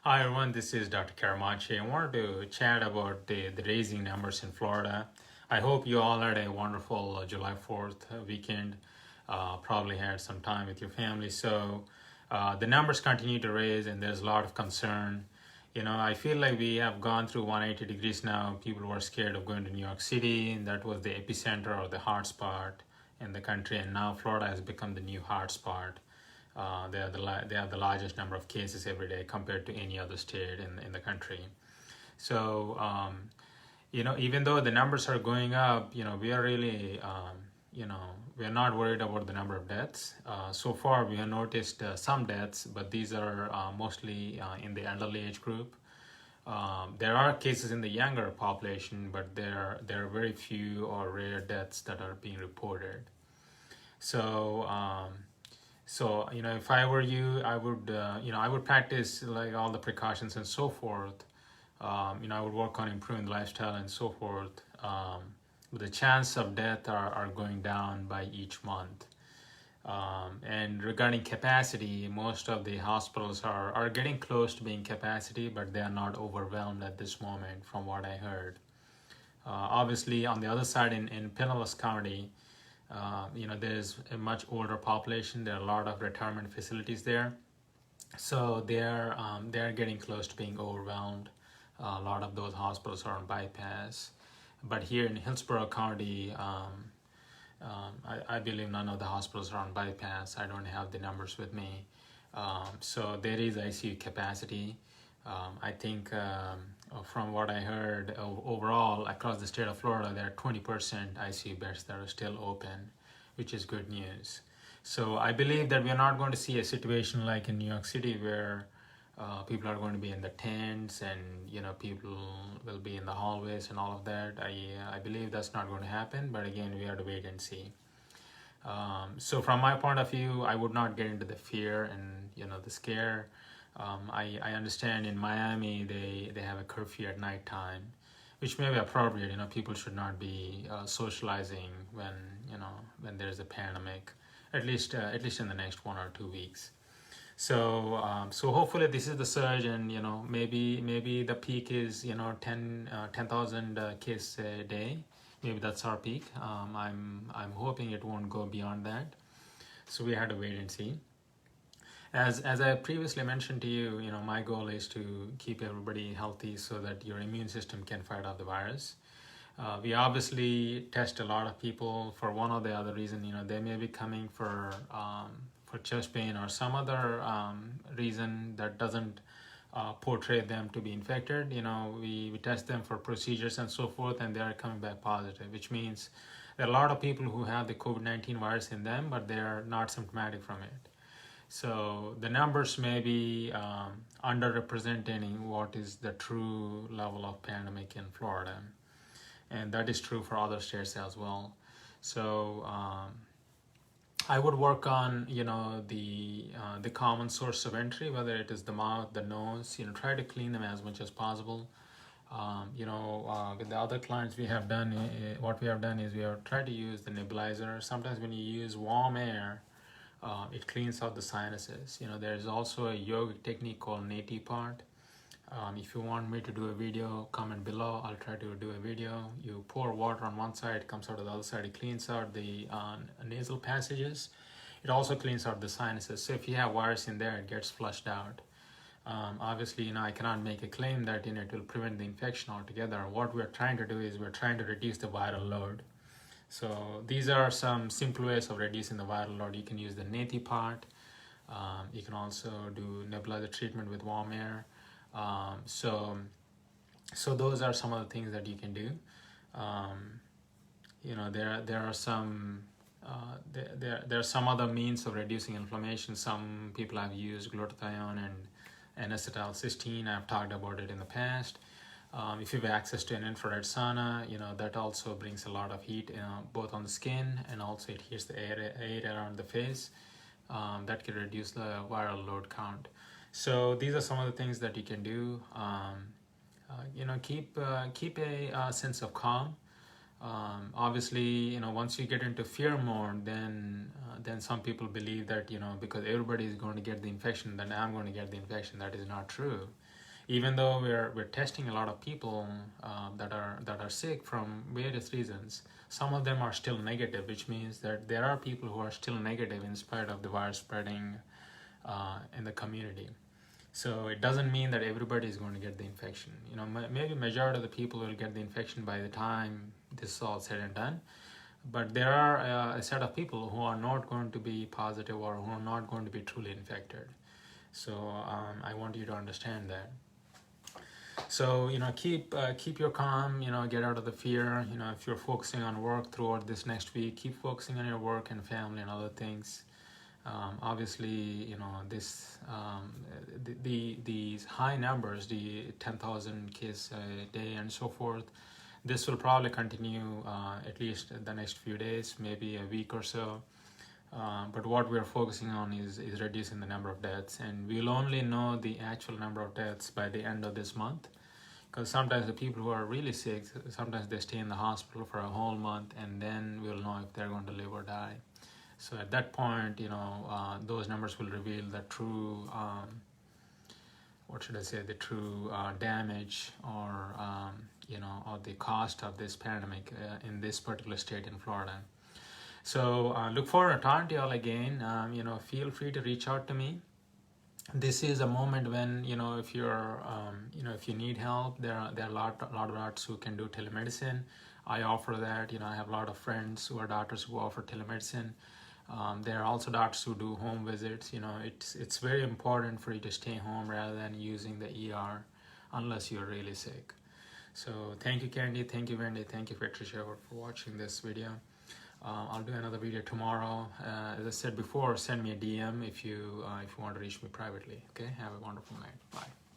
Hi everyone, this is Dr. Karamachi. I wanted to chat about the raising numbers in Florida. I hope you all had a wonderful July 4th weekend. Probably had some time with your family. So the numbers continue to raise and there's a lot of concern. I feel like we have gone through 180 degrees now. People were scared of going to New York City, and that was the epicenter or the hotspot in the country. And now Florida has become the new hotspot. They have the largest number of cases every day compared to any other state in the country. So even though the numbers are going up, we are really we are not worried about the number of deaths. So far, we have noticed some deaths, but these are mostly in the elderly age group. There are cases in the younger population, but there are very few or rare deaths that are being reported. So if I were you, I would practice like all the precautions and so forth. I would work on improving the lifestyle and so forth. The chance of death are going down by each month. And regarding capacity, most of the hospitals are getting close to being capacity, but they are not overwhelmed at this moment, from what I heard. Obviously, on the other side, in Pinellas County, there's a much older population. There are a lot of retirement facilities there, so they're getting close to being overwhelmed. A lot of those hospitals are on bypass, but here in Hillsborough County, I believe none of the hospitals are on bypass. I don't have the numbers with me, so there is ICU capacity. I think from what I heard, overall across the state of Florida, there are 20% ICU beds that are still open, which is good news. So I believe that we are not going to see a situation like in New York City where people are going to be in the tents and people will be in the hallways and all of that. I believe that's not going to happen, but again, we have to wait and see. So from my point of view, I would not get into the fear and the scare. I understand in Miami they have a curfew at nighttime, which may be appropriate. People should not be socializing when there's a pandemic, at least in the next 1 or 2 weeks. So hopefully this is the surge, and maybe the peak is 10,000 cases a day. Maybe that's our peak. I'm hoping it won't go beyond that. So we had to wait and see. As I previously mentioned to you, my goal is to keep everybody healthy so that your immune system can fight off the virus. We obviously test a lot of people for one or the other reason. They may be coming for chest pain or some other reason that doesn't portray them to be infected. We test them for procedures and so forth, and they are coming back positive, which means there are a lot of people who have the COVID-19 virus in them, but they are not symptomatic from it. So the numbers may be underrepresenting what is the true level of pandemic in Florida, and that is true for other states as well. So I would work on the common source of entry, whether it is the mouth, the nose. Try to clean them as much as possible. With the other clients we have done, what we have done is we have tried to use the nebulizer. Sometimes when you use warm air, it cleans out the sinuses. There is also a yoga technique called Neti Part. If you want me to do a video, comment below. I'll try to do a video. You pour water on one side, it comes out of the other side. It cleans out the nasal passages. It also cleans out the sinuses. So if you have virus in there, it gets flushed out. Obviously, I cannot make a claim that it will prevent the infection altogether. What we're trying to do is we're trying to reduce the viral load. So these are some simple ways of reducing the viral load. You can use the Neti Part. You can also do nebulizer treatment with warm air. So those are some of the things that you can do. There are some there are some other means of reducing inflammation. Some people have used glutathione and N-acetylcysteine. I've talked about it in the past. If you have access to an infrared sauna, that also brings a lot of heat, both on the skin, and also it heats the air around the face. That can reduce the viral load count. So these are some of the things that you can do. Keep a sense of calm. Obviously, once you get into fear mode, then some people believe that, because everybody is going to get the infection, then I'm going to get the infection. That is not true. Even though we're testing a lot of people that are sick from various reasons, some of them are still negative, which means that there are people who are still negative in spite of the virus spreading in the community. So it doesn't mean that everybody is going to get the infection. Maybe majority of the people will get the infection by the time this is all said and done. But there are a set of people who are not going to be positive or who are not going to be truly infected. So I want you to understand that. So keep your calm. Get out of the fear. If you're focusing on work throughout this next week, keep focusing on your work and family and other things. Obviously, this these high numbers, the 10,000 cases a day and so forth, this will probably continue at least the next few days, maybe a week or so. But what we're focusing on is reducing the number of deaths, and we'll only know the actual number of deaths by the end of this month, because sometimes the people who are really sick, sometimes they stay in the hospital for a whole month, and then we'll know if they're going to live or die. So at that point, those numbers will reveal the true, the true damage or, or the cost of this pandemic in this particular state in Florida. So look forward to talking to you all again. Feel free to reach out to me. This is a moment when, if you're, if you need help, there are a lot of doctors who can do telemedicine. I offer that. I have a lot of friends who are doctors who offer telemedicine. There are also doctors who do home visits. It's very important for you to stay home rather than using the ER unless you're really sick. So thank you, Candy. Thank you, Wendy. Thank you, Patricia, for watching this video. I'll do another video tomorrow. As I said before, send me a DM if you want to reach me privately. Okay, have a wonderful night. Bye.